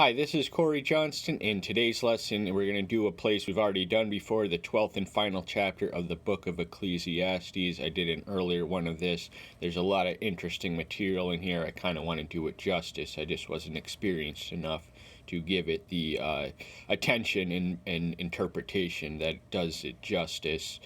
Hi, this is Corey Johnston. In today's lesson, we're going to do a place we've already done before, the 12th and final chapter of the book of Ecclesiastes. I did an earlier one of this. There's a lot of interesting material in here. I kind of want to do it justice. I just wasn't experienced enough to give it the attention and interpretation that does it justice.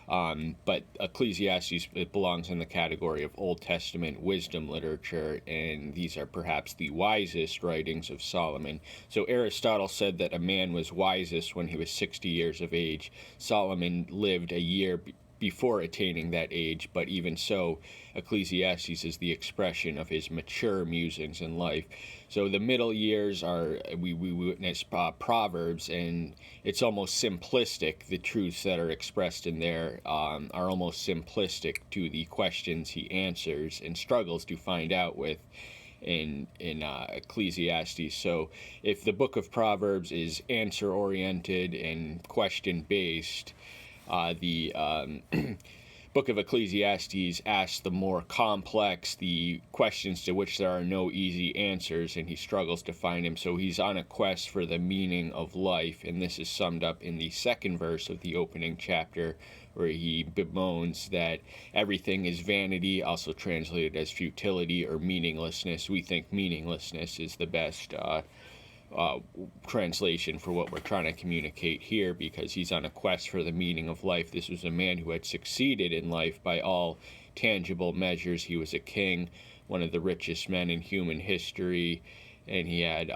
But Ecclesiastes, it belongs in the category of Old Testament wisdom literature, and these are perhaps the wisest writings of Solomon. So Aristotle said that a man was wisest when he was 60 years of age. Solomon lived a year before attaining that age, but even so, Ecclesiastes is the expression of his mature musings in life. So the middle years are, we witness Proverbs, and it's almost simplistic. The truths that are expressed in there are almost simplistic to the questions he answers and struggles to find out with in Ecclesiastes. So if the book of Proverbs is answer-oriented and question-based, the book of Ecclesiastes asks the more complex, the questions to which there are no easy answers, and he struggles to find them. So he's on a quest for the meaning of life, and this is summed up in the second verse of the opening chapter, where he bemoans that everything is vanity, also translated as futility or meaninglessness. We think meaninglessness is the best translation for what we're trying to communicate here, because he's on a quest for the meaning of life. This was a man who had succeeded in life by all tangible measures. He was a king, one of the richest men in human history, and he had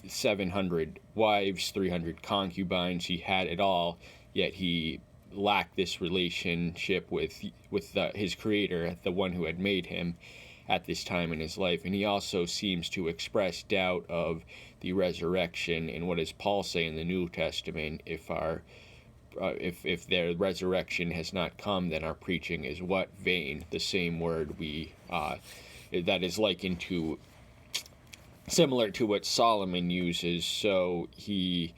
700 wives, 300 concubines. He had it all, yet he lacked this relationship with his creator, the one who had made him, at this time in his life. And he also seems to express doubt of the resurrection. And what does Paul say in the New Testament? If their resurrection has not come, then our preaching is what? Vain. The same word that is likened to, similar to what Solomon uses. So he's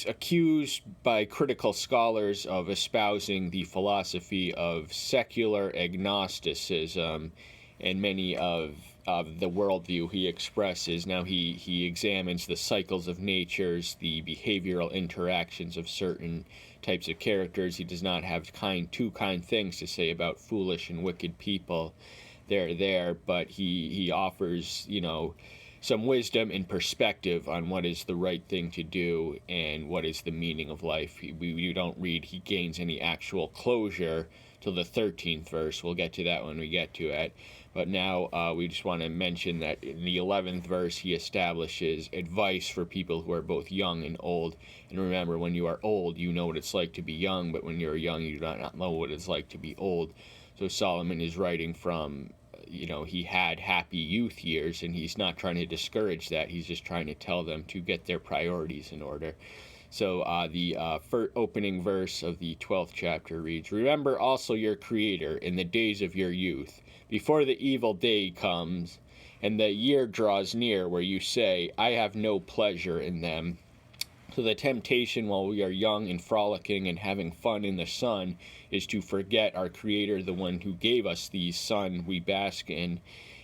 accused by critical scholars of espousing the philosophy of secular agnosticism, and many of the worldview he expresses. Now he examines the cycles of natures, the behavioral interactions of certain types of characters. He does not have two kind things to say about foolish and wicked people. They're there, but he offers, some wisdom and perspective on what is the right thing to do and what is the meaning of life. We don't read he gains any actual closure till the 13th verse. We'll get to that when we get to it. But now we just want to mention that in the 11th verse he establishes advice for people who are both young and old. And remember, when you are old, you know what it's like to be young, but when you're young, you do not know what it's like to be old. So Solomon is writing from, he had happy youth years, and he's not trying to discourage that. He's just trying to tell them to get their priorities in order. So the opening verse of the 12th chapter reads, "Remember also your Creator in the days of your youth, before the evil day comes, and the year draws near where you say, I have no pleasure in them." So the temptation while we are young and frolicking and having fun in the sun is to forget our Creator, the one who gave us the sun we bask in,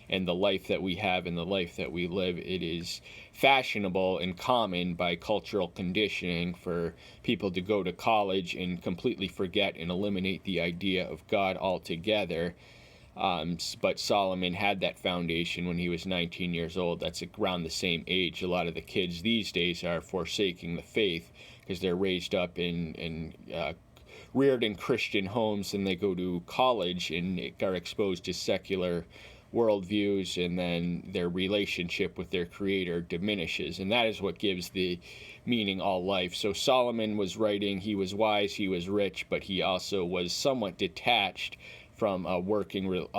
and the life that we have and the life that we live. It is fashionable and common by cultural conditioning for people to go to college and completely forget and eliminate the idea of God altogether. But Solomon had that foundation when he was 19 years old. That's around the same age a lot of the kids these days are forsaking the faith, because they're raised up in reared in Christian homes, and they go to college and are exposed to secular worldviews, and then their relationship with their Creator diminishes. And that is what gives the meaning all life. So Solomon was writing, he was wise, he was rich, but he also was somewhat detached from a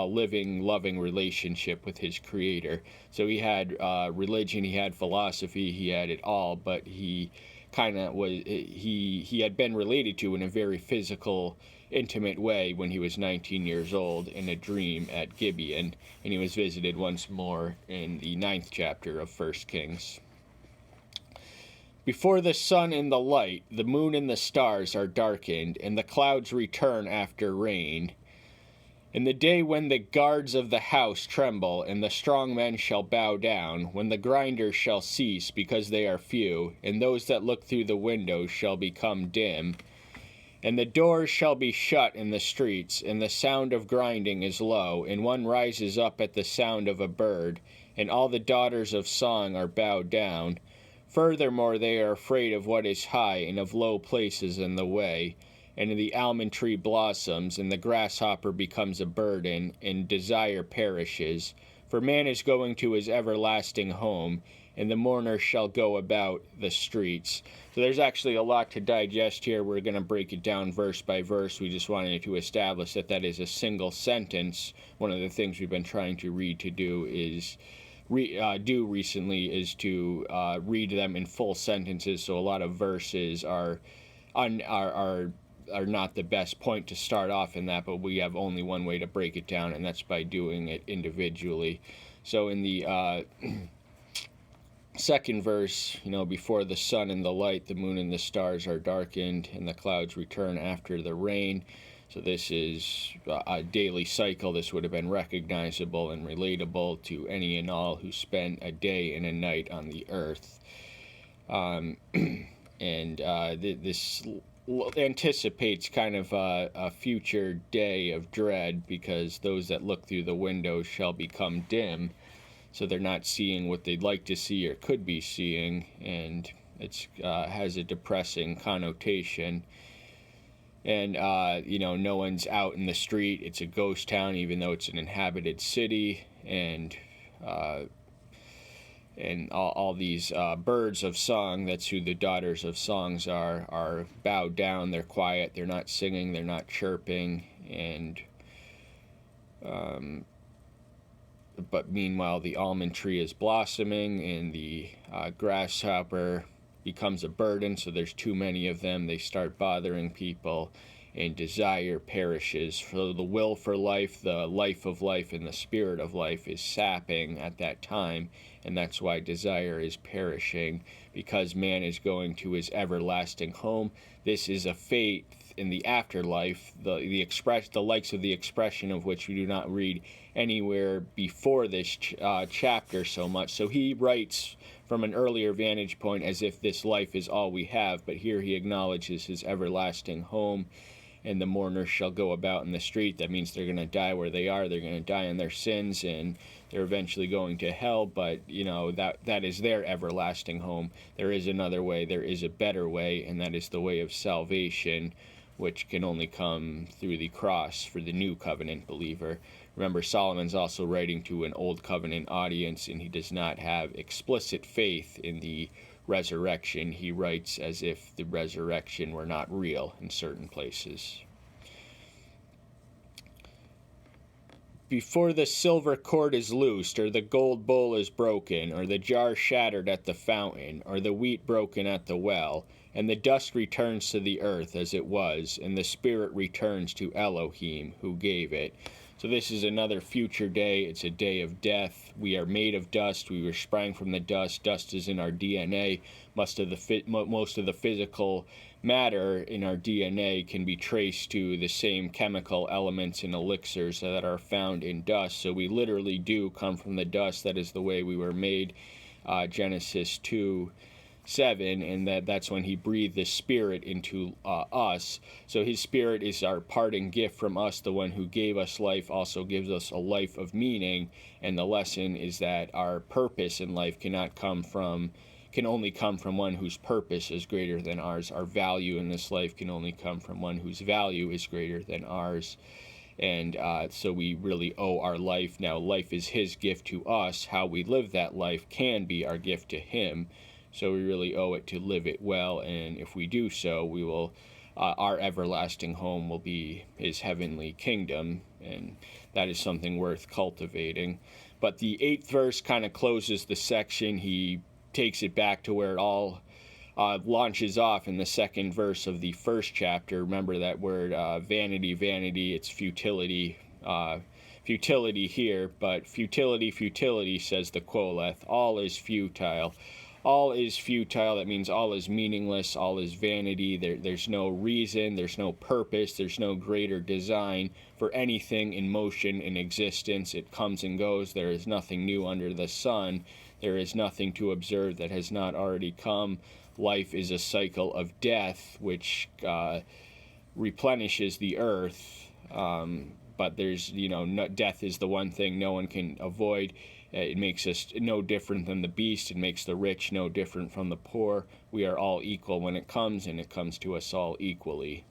living, loving relationship with his Creator. So he had religion, he had philosophy, he had it all, but he had been related to in a very physical, intimate way when he was 19 years old in a dream at Gibeon, and he was visited once more in the 9th chapter of 1 Kings. "Before the sun and the light, the moon and the stars are darkened, and the clouds return after rain, In the day when the guards of the house tremble, and the strong men shall bow down, when the grinders shall cease because they are few, and those that look through the windows shall become dim, and the doors shall be shut in the streets, and the sound of grinding is low, and one rises up at the sound of a bird, and all the daughters of song are bowed down. Furthermore, they are afraid of what is high, and of low places in the way. And the almond tree blossoms, and the grasshopper becomes a burden, and desire perishes. For man is going to his everlasting home, and the mourner shall go about the streets. So there's actually a lot to digest here. We're going to break it down verse by verse. We just wanted to establish that that is a single sentence. One of the things we've been trying to read to do is recently is to read them in full sentences. So a lot of verses are not the best point to start off in that, but we have only one way to break it down, and that's by doing it individually. So in the second verse, before the sun and the light, the moon and the stars are darkened, and the clouds return after the rain. So this is a daily cycle. This would have been recognizable and relatable to any and all who spent a day and a night on the earth. This anticipates kind of a future day of dread, because those that look through the windows shall become dim. So they're not seeing what they'd like to see or could be seeing, and it has a depressing connotation. And, no one's out in the street. It's a ghost town, even though it's an inhabited city. And all these birds of song, that's who the daughters of songs are bowed down. They're quiet. They're not singing. They're not chirping. And but meanwhile, the almond tree is blossoming, and the grasshopper becomes a burden. So there's too many of them. They start bothering people, and desire perishes. So the will for life, the life of life, and the spirit of life is sapping at that time, and that's why desire is perishing, because man is going to his everlasting home. This is a fate in the afterlife, the likes of the expression of which we do not read anywhere before this chapter so much. So he writes from an earlier vantage point as if this life is all we have, but here he acknowledges his everlasting home. And the mourners shall go about in the street. That means they're going to die where they are. They're going to die in their sins, and they're eventually going to hell. But, that is their everlasting home. There is another way. There is a better way, and that is the way of salvation, which can only come through the cross for the new covenant believer. Remember, Solomon's also writing to an old covenant audience, and he does not have explicit faith in the resurrection. He writes as if the resurrection were not real in certain places. Before the silver cord is loosed, or the gold bowl is broken, or the jar shattered at the fountain, or the wheat broken at the well, and the dust returns to the earth as it was, and the spirit returns to Elohim who gave it. So this is another future day. It's a day of death. We are made of dust. We were sprang from the dust. Dust is in our DNA. Most of the physical matter in our DNA can be traced to the same chemical elements and elixirs that are found in dust. So we literally do come from the dust. That is the way we were made. Genesis 2:7, and that's when he breathed the spirit into us. So his spirit is our parting gift from us. The one who gave us life also gives us a life of meaning, and the lesson is that our purpose in life can only come from one whose purpose is greater than ours. Our value in this life can only come from one whose value is greater than ours. And so we really owe our life. Now, life is his gift to us. How we live that life can be our gift to him. So we really owe it to live it well, and if we do so, we will, our everlasting home will be his heavenly kingdom, and that is something worth cultivating. But the 8th verse kind of closes the section. He takes it back to where it all launches off in the 2nd verse of the 1st chapter. Remember that word, vanity, vanity, it's futility. Futility here, but futility, says the Qoleth. All is futile. all is futile. That means all is meaningless, all is vanity. There's no reason, there's no purpose, there's no greater design for anything in motion, in existence. It comes and goes. There is nothing new under the sun. There is nothing to observe that has not already come. Life is a cycle of death, which replenishes the earth. But there's, death is the one thing no one can avoid. It makes us no different than the beast. It makes the rich no different from the poor. We are all equal when it comes, and it comes to us all equally.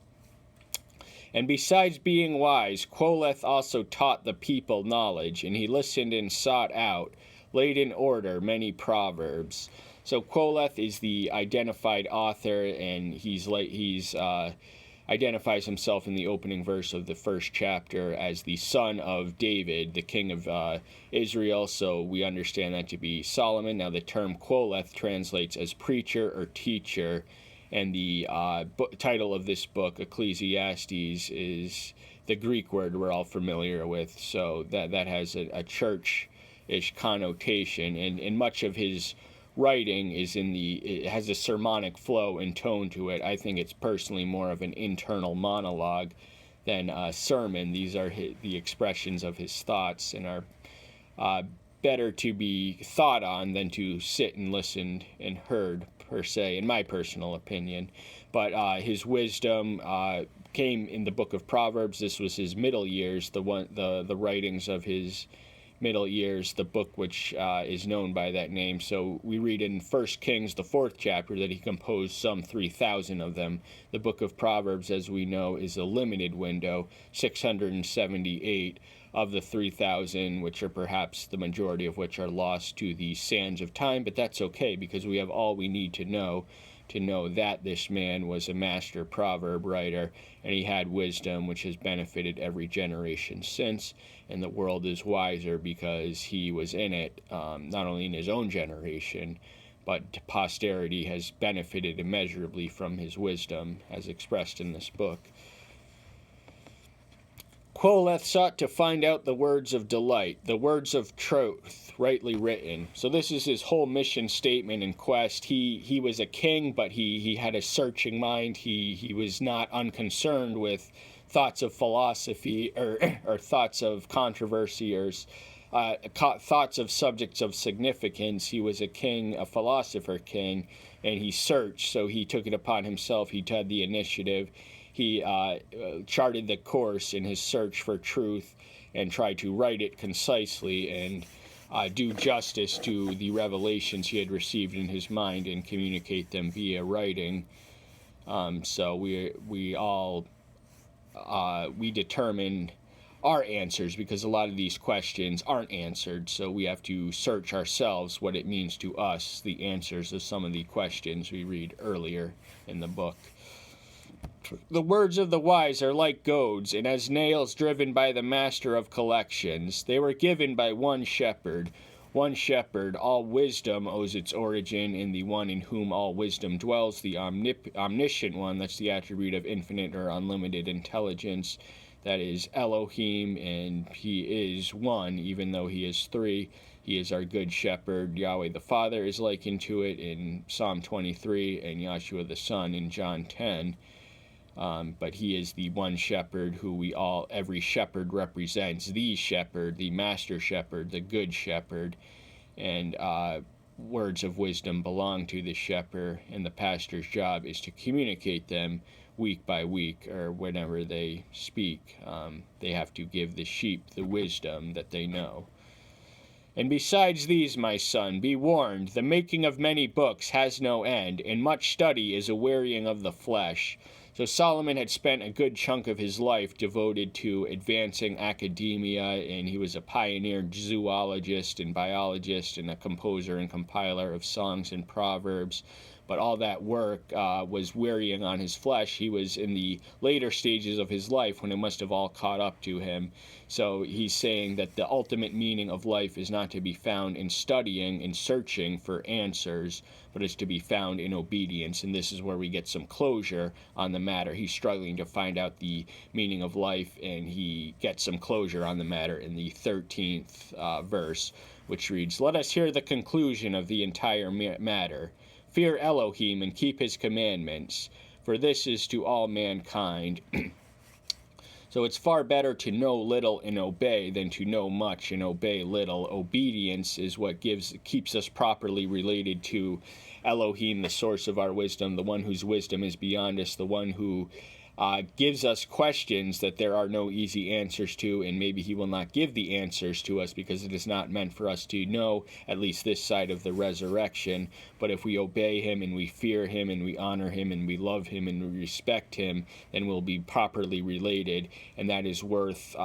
And besides being wise, Quoleth also taught the people knowledge, and he listened and sought out, laid in order many proverbs. So Quoleth is the identified author, and he's identifies himself in the opening verse of the first chapter as the son of David, the king of Israel, so we understand that to be Solomon. Now the term Quoleth translates as preacher or teacher, and the title of this book, Ecclesiastes, is the Greek word we're all familiar with, so that has a church-ish connotation, and much of his writing it has a sermonic flow and tone to it. I think it's personally more of an internal monologue than a sermon. These are the expressions of his thoughts, and are better to be thought on than to sit and listen and heard, per se, in my personal opinion. But his wisdom came in the book of Proverbs. This was his middle years, the writings of his middle years, the book which is known by that name. So we read in 1 Kings, the 4th chapter, that he composed some 3,000 of them. The book of Proverbs, as we know, is a limited window, 678 of the 3,000, which are perhaps the majority of which are lost to the sands of time, but that's okay, because we have all we need to know that this man was a master proverb writer, and he had wisdom which has benefited every generation since, and the world is wiser because he was in it, not only in his own generation, but posterity has benefited immeasurably from his wisdom, as expressed in this book. Quoleth sought to find out the words of delight, the words of truth, rightly written. So this is his whole mission statement and quest. He was a king, but he had a searching mind. He was not unconcerned with thoughts of philosophy or thoughts of controversy or thoughts of subjects of significance. He was a king, a philosopher king, and he searched, so he took it upon himself. He had the initiative. He charted the course in his search for truth and tried to write it concisely and do justice to the revelations he had received in his mind and communicate them via writing. So we determine our answers, because a lot of these questions aren't answered, so we have to search ourselves what it means to us, the answers of some of the questions we read earlier in the book. The words of the wise are like goads, and as nails driven by the master of collections. They were given by one shepherd. One shepherd. All wisdom owes its origin in the one in whom all wisdom dwells, the omniscient one. That's the attribute of infinite or unlimited intelligence. That is Elohim, and he is one, even though he is three. He is our good shepherd. Yahweh the Father is likened to it in Psalm 23, and Yahshua the Son in John 10. But he is the one shepherd who every shepherd represents, the shepherd, the master shepherd, the good shepherd, and words of wisdom belong to the shepherd, and the pastor's job is to communicate them week by week, or whenever they speak. They have to give the sheep the wisdom that they know. And besides these, my son, be warned, the making of many books has no end, and much study is a wearying of the flesh. So Solomon had spent a good chunk of his life devoted to advancing academia, and he was a pioneer zoologist and biologist and a composer and compiler of songs and proverbs. But all that work was wearying on his flesh. He was in the later stages of his life when it must have all caught up to him. So he's saying that the ultimate meaning of life is not to be found in studying and searching for answers, but is to be found in obedience. And this is where we get some closure on the matter. He's struggling to find out the meaning of life, and he gets some closure on the matter in the 13th verse, which reads, "Let us hear the conclusion of the entire matter. Fear Elohim and keep his commandments, for this is to all mankind." So it's far better to know little and obey than to know much and obey little. Obedience is what keeps us properly related to Elohim, the source of our wisdom, the one whose wisdom is beyond us, the one who gives us questions that there are no easy answers to, and maybe he will not give the answers to us because it is not meant for us to know, at least this side of the resurrection. But if we obey him and we fear him and we honor him and we love him and we respect him, then we'll be properly related, and that is worth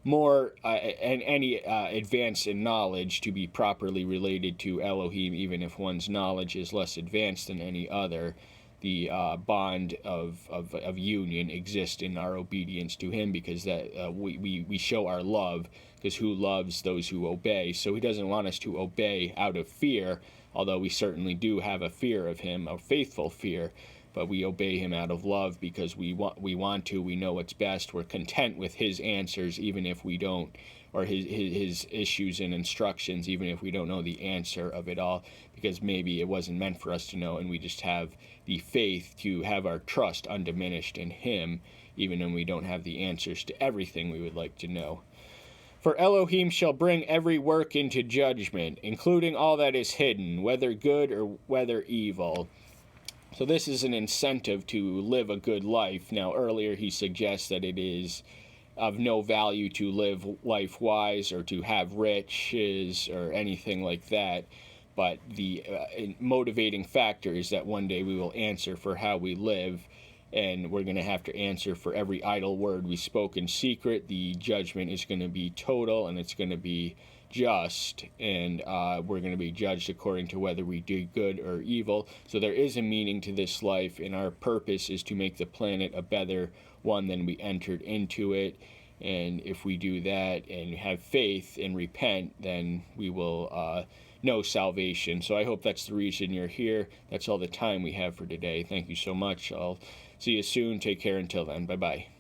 more and any advance in knowledge to be properly related to Elohim, even if one's knowledge is less advanced than any other. The bond of union exists in our obedience to him, because that we show our love, because who loves those who obey? So he doesn't want us to obey out of fear, although we certainly do have a fear of him, a faithful fear, but we obey him out of love because we want to, we know what's best, we're content with his answers even if we don't, or his issues and instructions even if we don't know the answer of it all, because maybe it wasn't meant for us to know, and we just have the faith to have our trust undiminished in him, even when we don't have the answers to everything we would like to know. For Elohim shall bring every work into judgment, including all that is hidden, whether good or whether evil. So this is an incentive to live a good life. Now, earlier he suggests that it is of no value to live life wise or to have riches or anything like that. But the motivating factor is that one day we will answer for how we live, and we're going to have to answer for every idle word we spoke in secret. The judgment is going to be total, and it's going to be just, and we're going to be judged according to whether we do good or evil. So there is a meaning to this life, and our purpose is to make the planet a better one than we entered into it. And if we do that and have faith and repent, then we will know salvation. So I hope that's the reason you're here. That's all the time we have for today. Thank you so much. I'll see you soon. Take care until then. Bye-bye.